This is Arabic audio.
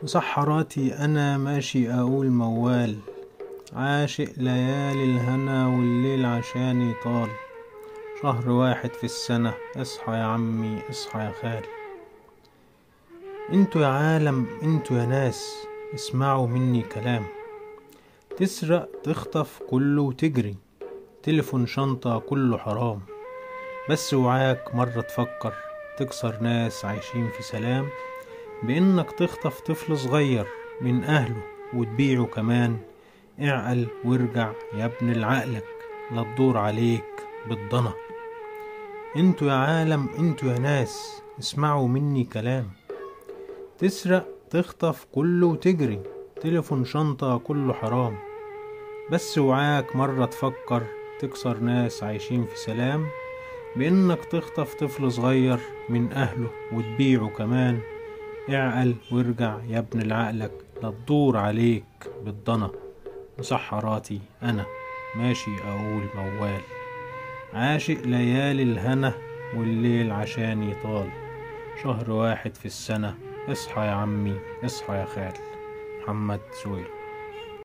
مسحراتي أنا ماشي أقول موال، عاشق ليالي الهنا والليل عشاني طال. شهر واحد في السنة، اصحى يا عمي اصحى يا خال. انتوا يا عالم انتوا يا ناس، اسمعوا مني كلام. تسرق تخطف كله وتجري، تليفون شنطة كله حرام. بس وعاك مرة تفكر، تكسر ناس عايشين في سلام. بإنك تخطف طفل صغير من أهله وتبيعه كمان. اعقل وارجع يا ابن العقلك، لا تدور عليك بالضنا. انتوا يا عالم انتوا يا ناس، اسمعوا مني كلام. تسرق تخطف كله وتجري، تليفون شنطة كله حرام. بس وعاك مرة تفكر، تكسر ناس عايشين في سلام. بإنك تخطف طفل صغير من أهله وتبيعه كمان. اعقل وارجع يا ابن العقلك، لا تدور عليك بالضنا. مسحراتي أنا ماشي أقول موال، عاشق ليالي الهنا والليل عشاني طال. شهر واحد في السنة، اصحى يا عمي اصحى يا خال. محمد سويل.